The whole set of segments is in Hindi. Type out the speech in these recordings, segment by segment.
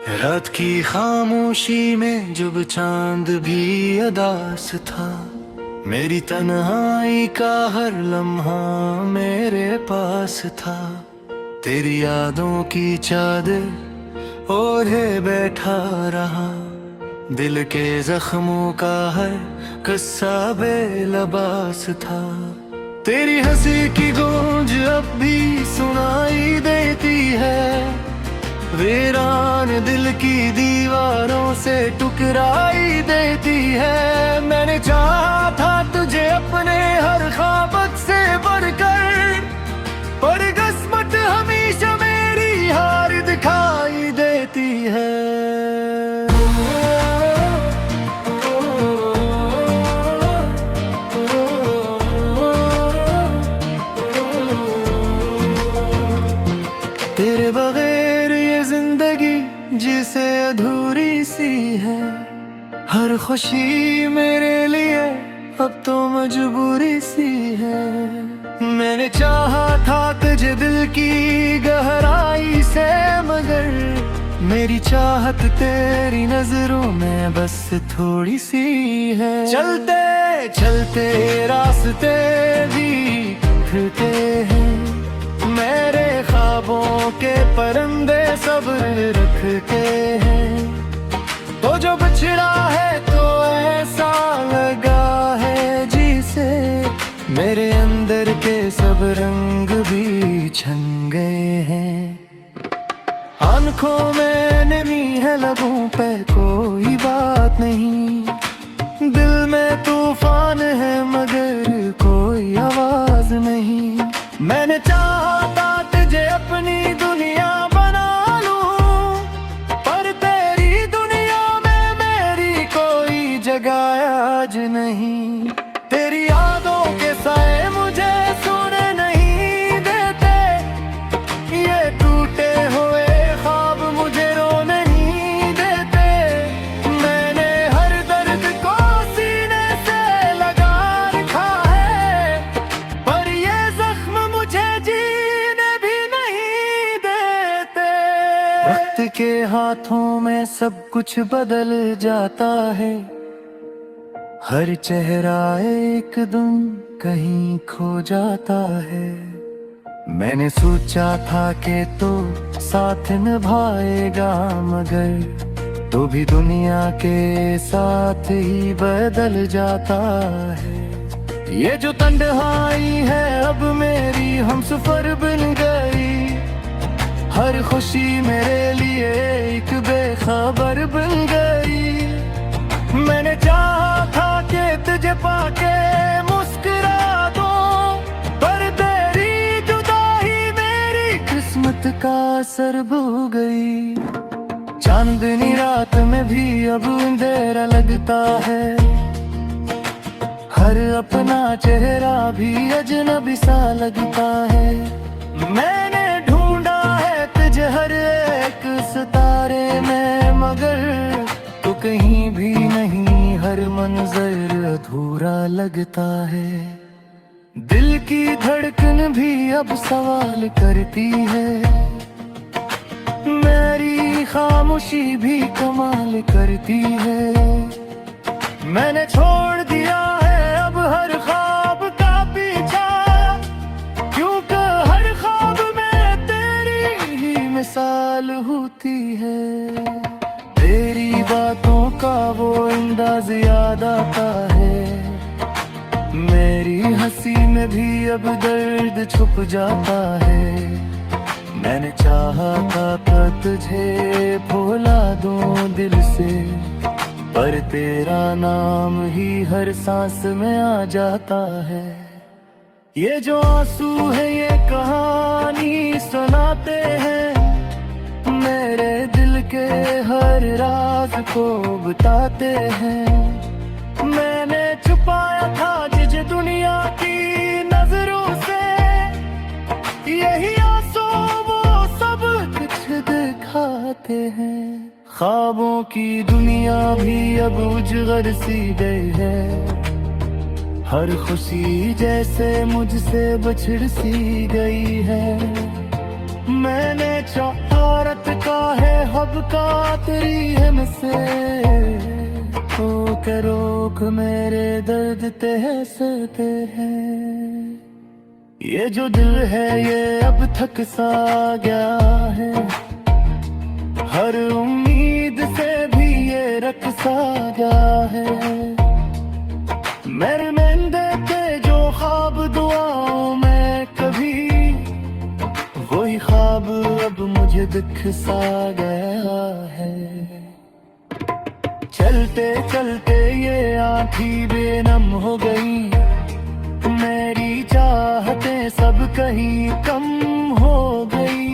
रात की खामोशी में जब चांद भी अदास था, मेरी तन्हाई का हर लम्हा मेरे पास था। तेरी यादों की चादर ओढ़े बैठा रहा, दिल के जख्मों का हर किस्सा बेलबास था। तेरी हंसी की गूंज अब भी सुनाई देती है, वीरान दिल की दीवारों से टुकराई देती है। मैंने चाहा था तुझे अपने हर ख्वाब से बढ़कर, पर किस्मत हमेशा मेरी हार दिखाई देती है। तेरे बगैर ये जिंदगी जिसे अधूरी सी है, हर खुशी मेरे लिए अब तो मजबूरी सी है। मैंने चाहा था तुझे दिल की गहराई से, मगर मेरी चाहत तेरी नजरों में बस थोड़ी सी है। चलते चलते रास्ते भी फिरते हैं, मेरे ख्वाबों के परिंदे सब्र रखते हैं। तो जो बिछड़ा है तो ऐसा लगा है जिसे, मेरे अंदर के सब रंग भी छन गए हैं। आंखों में नमी है, लबों पे कोई बात नहीं, दिल में तूफान है मगर कोई आवाज नहीं। मैंने चाहा था तुझे अपनी दुनिया बना लूं, पर तेरी दुनिया में मेरी कोई जगह आज नहीं। तेरी यादों के साए मुझे सोने नहीं देते, ये टूटे हुए ख्वाब मुझे रो नहीं देते। मैंने हर दर्द को सीने से लगा रखा है, पर ये जख्म मुझे जीने भी नहीं देते। वक्त के हाथों में सब कुछ बदल जाता है, हर चेहरा एक दिन कहीं खो जाता है। मैंने सोचा था कि तो साथ निभाएगा, मगर तो भी दुनिया के साथ ही बदल जाता है। ये जो तन्हाई है अब मेरी हमसफर बन गई, हर खुशी मेरे लिए एक बेखबर बन गई। मैंने चाहा था कि तुझे पाके मुस्कुरा दूं, पर तेरी जुदाई मेरी किस्मत का असर भू गई। चांदनी रात में भी अब अंधेरा लगता है, हर अपना चेहरा भी अजनबी सा लगता है। मैंने ढूंढा है तुझे हर एक सितारे में, मगर तो कहीं भी नहीं, हर मंजर अधूरा लगता है। दिल की धड़कन भी अब सवाल करती है, मेरी खामोशी भी कमाल करती है। मैंने छोड़ दिया है अब हर ख्वाब का पीछा, क्योंकि हर ख्वाब में तेरी ही मिसाल होती है। तेरी बातों का वो अंदाज याद आता है, मेरी हंसी में भी अब दर्द छुप जाता है। मैंने चाहा था तुझे भुला दूं दिल से, पर तेरा नाम ही हर सांस में आ जाता है। ये जो आंसू है ये कहानी सुनाते हैं, मेरे दिल के हर राज को बताते हैं। मैंने छुपाया था जिस दुनिया की नजरों से, यही आंसू वो सब कुछ दिखाते हैं। ख्वाबों की दुनिया भी अब उजगर सी गई है, हर खुशी जैसे मुझसे बछड़ सी गई है। मैंने चाहत का है अब का तेरी है मुझसे हो के रोक मेरे दर्द तहसते हैं। ये जो दिल है ये अब थक सा गया है, हर उम्मीद से भी ये रख सा गया है। मेरे मंदे थे जो ख्वाब दुआओं में कभी, वही ख्वाब अब मुझे दिख सा गया है। चलते चलते ये आँखें बेनम हो गई, मेरी चाहतें सब कहीं कम हो गई।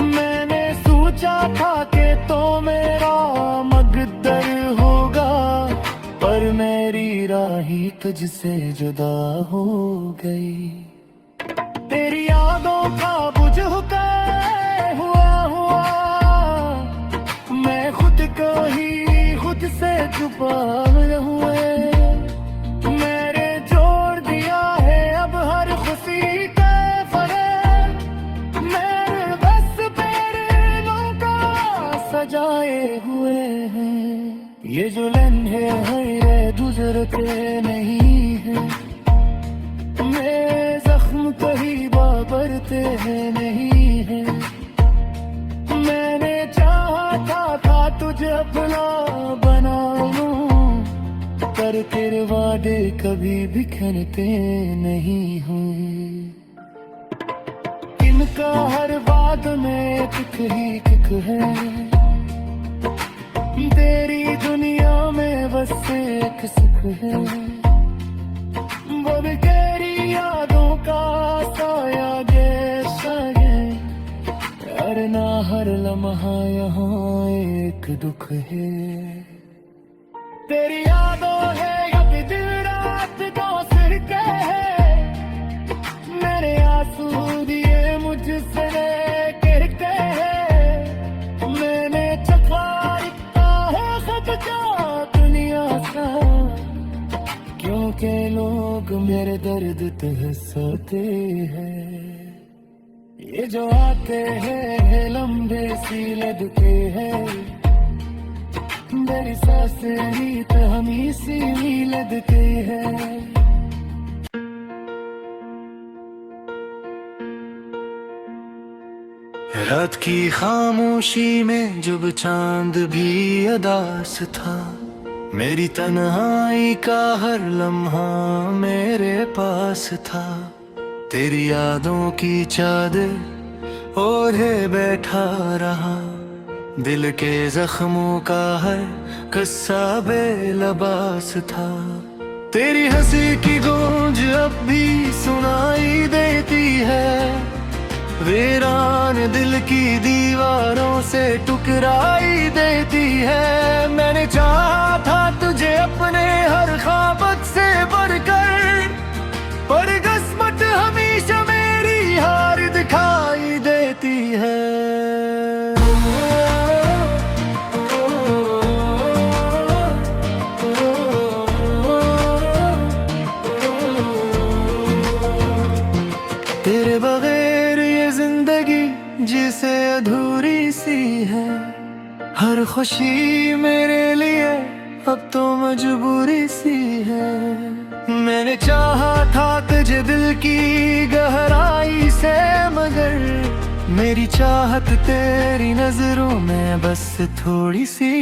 मैंने सोचा था कि तो मेरा मकद्दर होगा, पर मेरी राही तुझसे जुदा हो गई। तेरी यादों का बुझ हुआ मैं खुद को ही खुद से छुपा हुए। मेरे जोड़ दिया है अब हर खुशी का फरेब, मेरे बस पैरों का सजाए हुए हैं। ये जो लम्हे हैं ये गुजरते नहीं है, मेरे जख्म कहीं बाबरते हैं नहीं है। मैंने चाहा था तुझे अपना बना लूं, पर तेरे वादे कभी बिखरते नहीं हुए। इनका हर बात में किक ही किक है, तेरी दुनिया में बस एक सुख है। वो भी तेरी यादों का साया जैसा है, हर ना हर लम्हा यहाँ एक दुख है। तेरी यादों है अब दिन रात दो सिर के है, मेरे आंसू दिए मुझसे गिरते हैं। मैंने चखा है खुद का दुनिया सा, क्योंकि लोग मेरे दर्द तहसते हैं। ये जो आते हैं लंबे सी लदके हैं, मेरी सांसें ही तो हमी सी लदके हैं। रात की खामोशी में जब चांद भी अदास था, मेरी तन्हाई का हर लम्हा मेरे पास था। तेरी यादों की चादर ओढ़े बैठा रहा, दिल के जख्मों का हर किस्सा बेलबास था। तेरी हंसी की गूंज अब भी सुनाई देती है, वीरान दिल की दीवारों से टुकराई देती है। मैंने चाहा था तुझे अपने हर ख्वाबत से बढ़कर, पर किस्मत हमेशा मेरी हार दिखाई देती है। तेरे बगैर ये जिंदगी जिसे अधूरी सी है, हर खुशी मेरे लिए अब तो मजबूरी सी है। मैंने चाहा था तुझे दिल की गहराई से, मगर मेरी चाहत तेरी नजरों में बस थोड़ी सी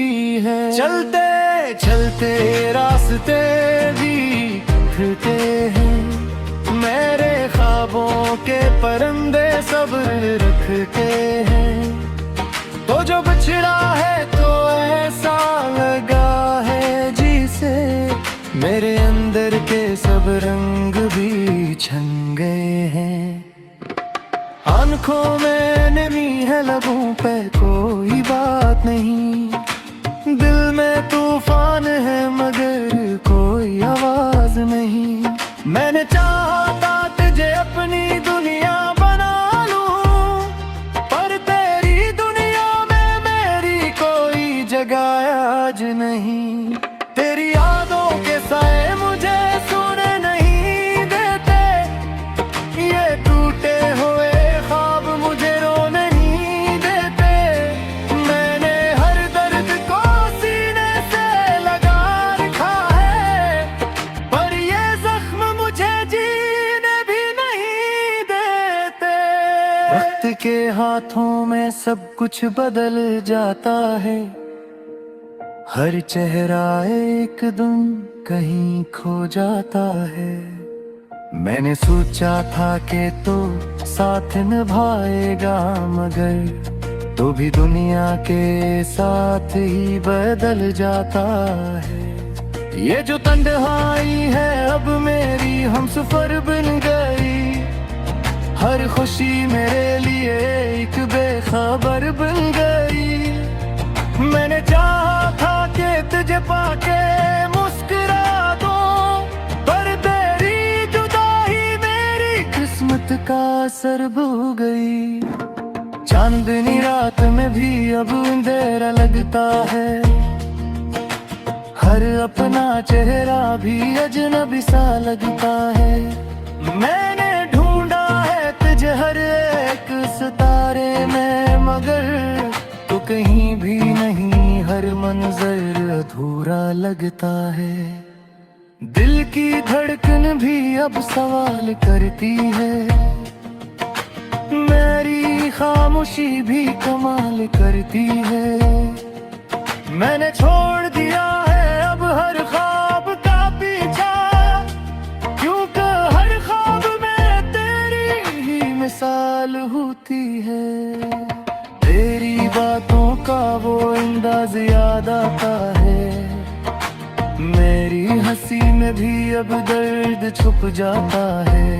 है। चलते चलते रास्ते भी फिरते हैं, मेरे ख्वाबों के परंदे सब्र रखते हैं। तो जो बिछड़ा है तो ऐसा लगा है जिसे, मेरे अंदर के सब रंग भी छन गए हैं। आंखों में नमी है लबों पे कोई बात नहीं, दिल में तूफान है मगर कोई आवाज नहीं। मैंने चाहा था तुझे अपनी दुनिया बना लूं, पर तेरी दुनिया में मेरी कोई जगह आज नहीं। तेरी यादों के साए मुझे सोने नहीं देते, ये टूटे हुए ख्वाब मुझे रोने नहीं देते। मैं वक्त के हाथों में सब कुछ बदल जाता है, हर चेहरा एक दिन कहीं खो जाता है। मैंने सोचा था कि तो साथ निभाएगा, मगर तो भी दुनिया के साथ ही बदल जाता है। ये जो तन्हाई है अब मेरी हमसफर बन गई, हर खुशी मेरे लिए एक बेखबर बन गई। मैंने चाहा था कि तुझे पाके मुस्कुरा दूं, पर तेरी जुदाई मेरी किस्मत का असर भूल गई। चांदनी रात में भी अब अंधेरा लगता है, हर अपना चेहरा भी अजनबी सा लगता है। मैंने ढूंढा है तुझे हर एक सितारे में, मगर तो कहीं भी नहीं, हर मंजर अधूरा लगता है। दिल की धड़कन भी अब सवाल करती है, मेरी खामोशी भी कमाल करती है। मैंने छोड़ दिया है अब हर ख्वाब का पीछा, क्योंकि हर ख्वाब में तेरी ही मिसाल होती है। तेरी बातों का वो अंदाज याद आता है, मेरी हंसी में भी अब दर्द छुप जाता है।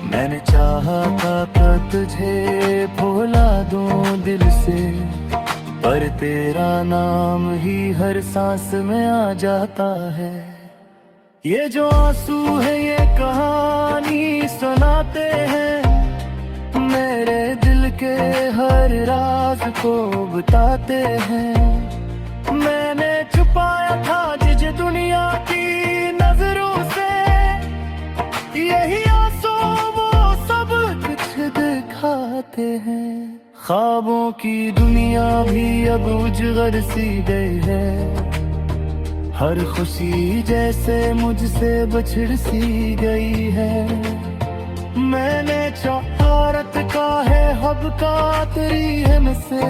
मैंने चाहा था तुझे भुला दूं दिल से, पर तेरा नाम ही हर सांस में आ जाता है। ये जो आंसू है ये कहानी सुनाते हैं, मेरे दिल के हर राज को बताते हैं। मैंने छुपाया था जिस दुनिया की नजरों से, यही आंसू वो सब कुछ दिखाते हैं। ख्वाबों की दुनिया भी अब उजगर सी गई है, हर खुशी जैसे मुझसे बिछड़ सी गई है। मैंने चाहत का है हब का तेरी हमसे,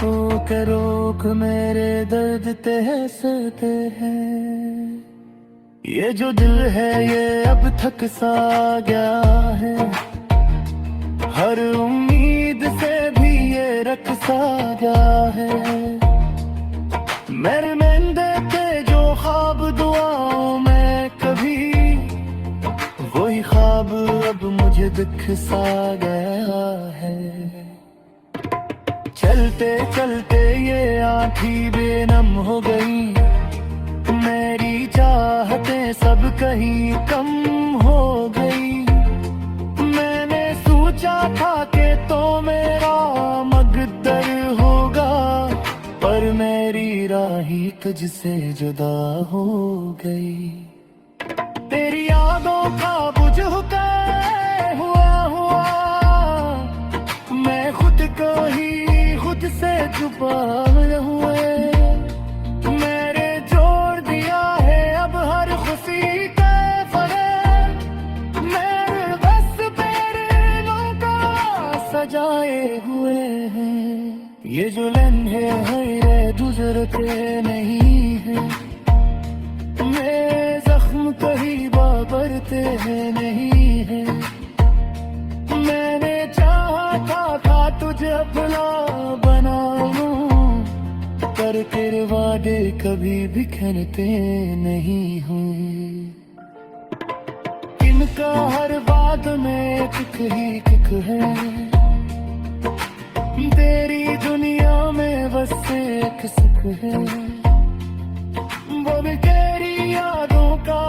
रोक रोक मेरे दर्द तहसते हैं। ये जो दिल है ये अब थक सा गया है, हर उम्मीद से भी ये रख सा गया है। मेरे मेंदे थे जो ख्वाब दुआओं में कभी, वही ख्वाब अब मुझे दिख सा गया है। चलते चलते ये आँखें बेनम हो गई, मेरी चाहतें सब कहीं कम हो गई। मैंने सोचा था कि तो मेरा मकद्दर होगा, पर मेरी राही तुझसे जुदा हो गई। तेरी यादों का बुझ हुआ मैं खुद को ही खुद से छुपा हुए। मैंने जोड़ दिया है अब हर खुशी का फरेब, मेरे बस पैरों का सजाए हुए हैं। ये जो लम्हे हैं गुजरते नहीं है, मेरे जख्म कहीं बाबरते हैं नहीं है। मैंने चाहा था तुझे अपना बना लूं, पर तेरे वादे कभी बिखरते नहीं हुए। इनका हर बात में किक ही किक है, तेरी दुनिया में बस एक सुख है। वो भी तेरी यादों का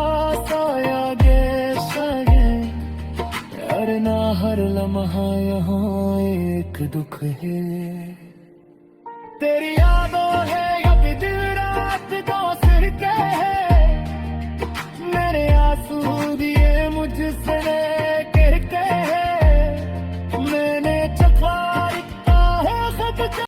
साया जैसा है, हर ना हर लम्हा यहाँ एक दुख है। तेरी यादों है या भी दिन रात दो सिर के है, मेरे आंसू दिए मुझसे कहते हैं। मैंने चखा है सच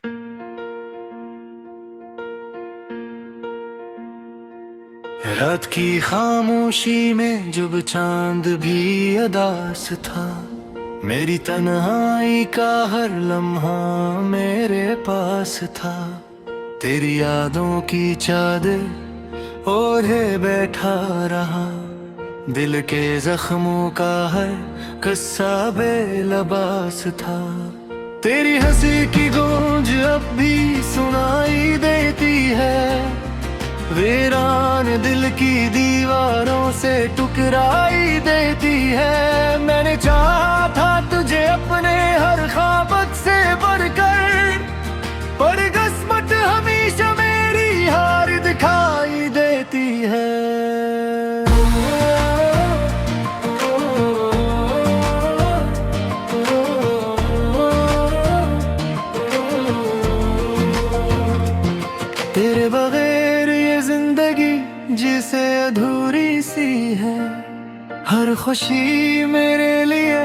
रात की खामोशी में जब चांद भी अदास था, मेरी तन्हाई का हर लम्हा मेरे पास था, तेरी यादों की चादर ओढ़े बैठा रहा। दिल के जख्मों का हर किस्सा बेलबास था, तेरी हंसी की गूंज अब भी सुनाई देती है। वीरान दिल की दीवारों से टुकराई देती है। मैंने चाहा था तुझे अपने हर ख्वाब से बढ़कर, पर किस्मत हमेशा मेरी हार दिखाई देती है। तेरे बगैर ये जिंदगी जिसे अधूरी सी है, हर खुशी मेरे लिए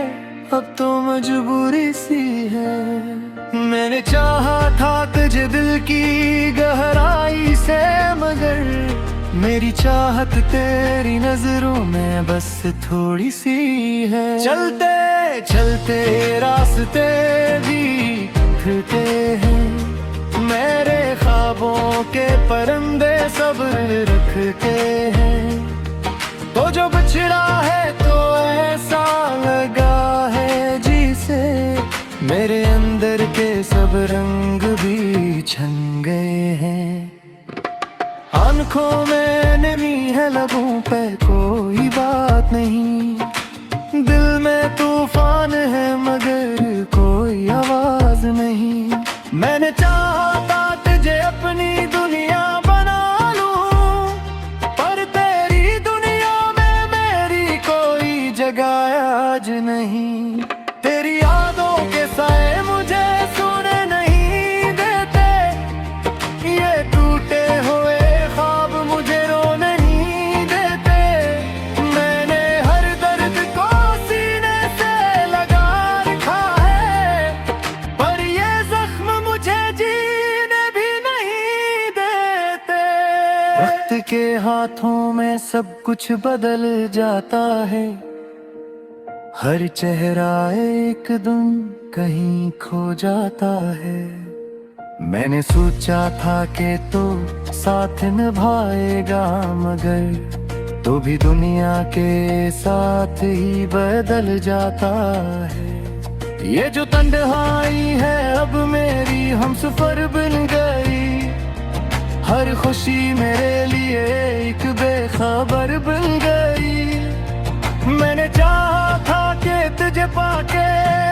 अब तो मजबूरी सी है। मैंने चाहा था तुझे दिल की गहराई से, मगर मेरी चाहत तेरी नजरों में बस थोड़ी सी है। चलते चलते रास्ते भी फिरते हैं, मेरे ख्वाबों के परिंदे सब्र रखते हैं। तो जो बिछड़ा है तो ऐसा लगा है जिसे, मेरे अंदर के सब रंग भी छन गए हैं। आंखों में नमी है, लबों पे कोई बात नहीं, दिल में तूफान है मगर कोई आवाज नहीं। मैंने चाहा था तुझे अपनी दुनिया बना लूं, पर तेरी दुनिया में मेरी कोई जगह आज नहीं। तेरी यादों के साए मुझे सुने नहीं देते, ये टूटे हुए ख्वाब मुझे रो नहीं देते। मैंने हर दर्द को सीने से लगा रखा है, पर ये जख्म मुझे जीने भी नहीं देते। वक्त के हाथों में सब कुछ बदल जाता है, हर चेहरा एक दिन कहीं खो जाता है। मैंने सोचा था कि तो साथ निभाएगा, मगर तो भी दुनिया के साथ ही बदल जाता है। ये जो तन्हाई है अब मेरी हमसफर बन गई, हर खुशी मेरे लिए एक बेखबर बन गई। मैंने चाहा था कि तुझे पाके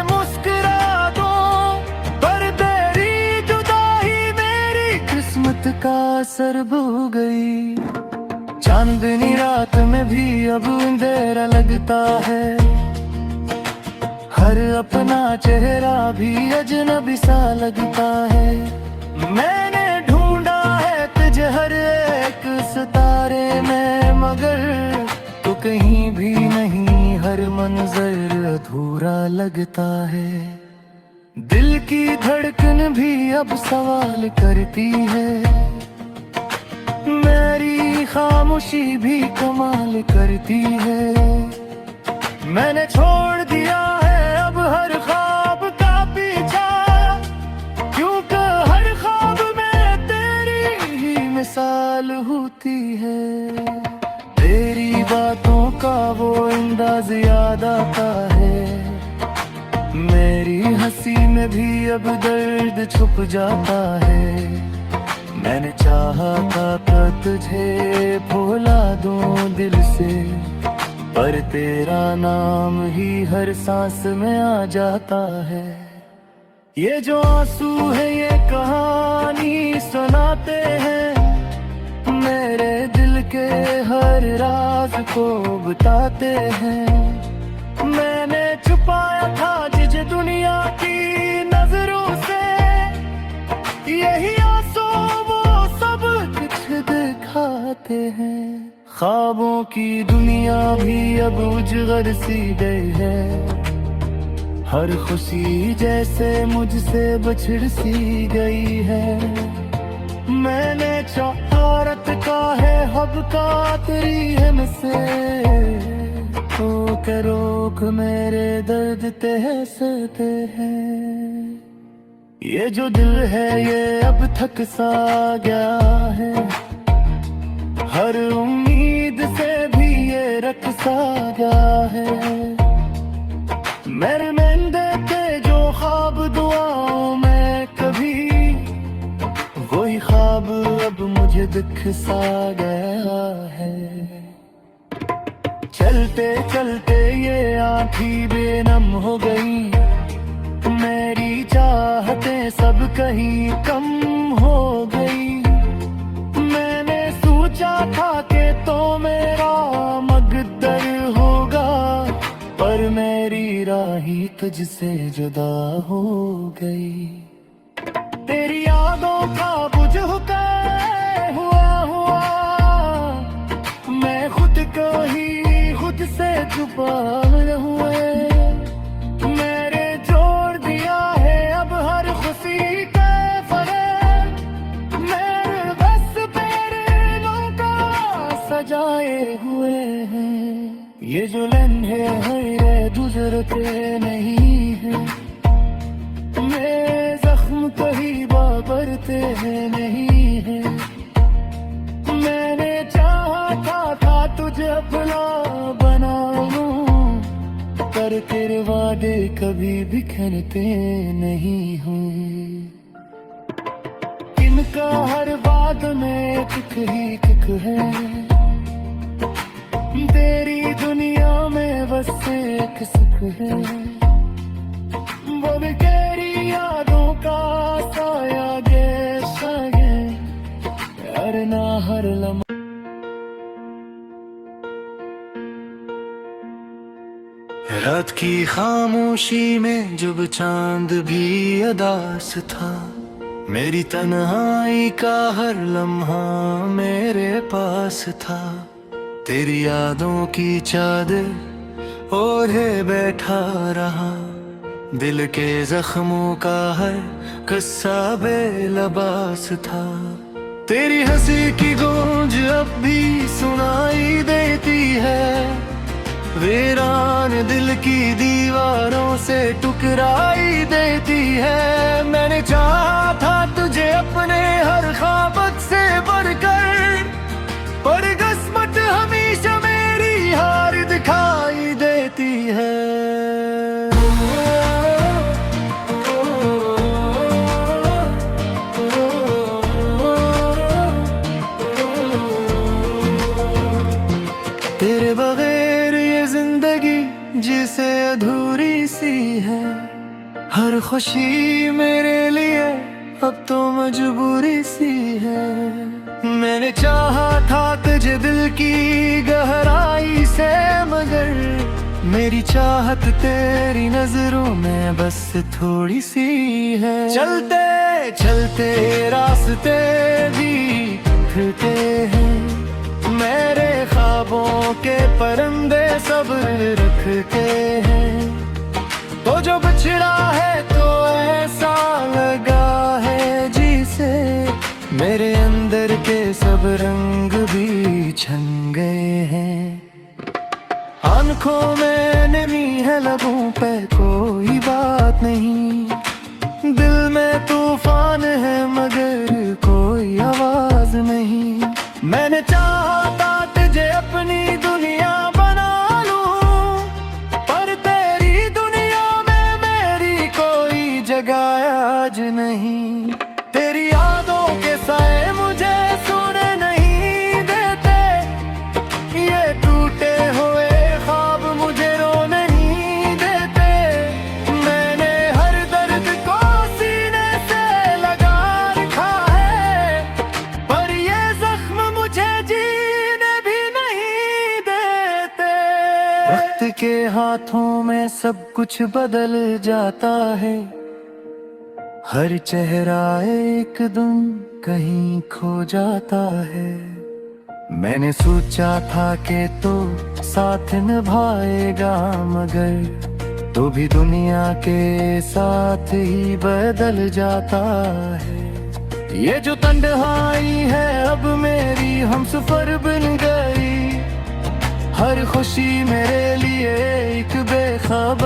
मुस्कुरा दूं, पर तेरी जुदाई मेरी किस्मत का असर भू गई। चांदनी रात में भी अब अंधेरा लगता है, हर अपना चेहरा भी अजनबी सा लगता है। मैंने ढूंढा है तुझे हर एक सितारे में, मगर तो कहीं भी नहीं, हर मंजर अधूरा लगता है। दिल की धड़कन भी अब सवाल करती है, मेरी खामोशी भी कमाल करती है। मैंने छोड़ दिया है अब हर ख्वाब का पीछा, क्योंकि हर ख्वाब में तेरी ही मिसाल होती है। तेरी बातों का वो अंदाज याद आता है, मेरी हंसी में भी अब दर्द छुप जाता है। मैंने चाहा था तुझे भुला दूं दिल से, पर तेरा नाम ही हर सांस में आ जाता है। ये जो आंसू है ये कहानी सुनाते हैं, मेरे दिल के हर राज को बताते हैं। मैंने छुपाया था जिसे दुनिया की नजरों से, यही आंसू वो सब कुछ दिखाते हैं। ख्वाबों की दुनिया भी अब उजगर सी गई है, हर खुशी जैसे मुझसे बिछड़ सी गई है। मैंने चाहत का है हब का तेरी हमसे, आंखों के रोक मेरे दर्द सहते हैं। ये जो दिल है ये अब थक सा गया है, हर उम्मीद से भी ये रख सा गया है। मेरे नंदे के जो ख्वाब दुआओं में कभी, वही ख्वाब अब मुझे दिख सा गया है। चलते चलते ये आँखें बेनम हो गई, मेरी चाहतें सब कहीं कम हो गई। मैंने सोचा था कि तो मेरा मकद्दर होगा, पर मेरी राही तुझसे जुदा हो गई। तेरी यादों का बुझ हुआ मैं खुद को ही खुद से छुपा हुए। मेरे जोड़ दिया है अब हर खुशी के फरेब, मेरे बस पैरों का सजाए हुए हैं। ये जो लम्हे हैं गुजरते नहीं हैं, मेरे जख्म कहीं बाबरते हैं नहीं हैं। मैंने चाहा था तुझे अपना बना लूं, पर तेरे वादे कभी बिखरते नहीं हुए। इनका हर बात में किक ही किक है, तेरी दुनिया में बस एक सुख है। वो भी तेरी यादों का साया जैसा है, हर ना हर लम्हा। रात की खामोशी में जब चांद भी अदास था, मेरी तन्हाई का हर लम्हा मेरे पास था। तेरी यादों की चादर ओढ़े बैठा रहा, दिल के जख्मों का हर किस्सा बेलबास था। तेरी हंसी की गूंज अब भी सुनाई देती है, वीरान दिल की दीवारों से टुकराई देती है। मैंने चाहा था तुझे अपने हर ख्वाब से बढ़कर, पर किस्मत हमेशा मेरी हार दिखाई देती है। तेरे बगैर ये जिंदगी जिसे अधूरी सी है, हर खुशी मेरे लिए अब तो मजबूरी सी है। मैंने चाहा था तुझे दिल की गहराई से, मगर मेरी चाहत तेरी नजरों में बस थोड़ी सी है। चलते चलते रास्ते भी फिरते हैं, मेरे ख्वाबों के परिंदे सब्र रखते हैं। तो जो बिछड़ा है तो ऐसा लगा है जिसे, मेरे अंदर के सब रंग भी छन गए हैं। आंखों में नमी है, लबों पे कोई बात नहीं, दिल में तूफान है मगर कोई आवाज नहीं। मैंने चाहा था तुझे अपनी दुनिया बना लूं, पर तेरी दुनिया में मेरी कोई जगह आज नहीं। तेरी यादों के साए मुझे सोने नहीं देते, ये टूटे हुए ख्वाब मुझे रोने नहीं देते। मैंने हर दर्द को सीने से लगा रखा है, पर ये जख्म मुझे जीने भी नहीं देते। वक्त के हाथों में सब कुछ बदल जाता है, हर चेहरा एक दिन कहीं खो जाता है। मैंने सोचा था कि तो साथ निभाएगा, मगर तो भी दुनिया के साथ ही बदल जाता है। ये जो तन्हाई है अब मेरी हमसफर बन गई, हर खुशी मेरे लिए एक बेखबर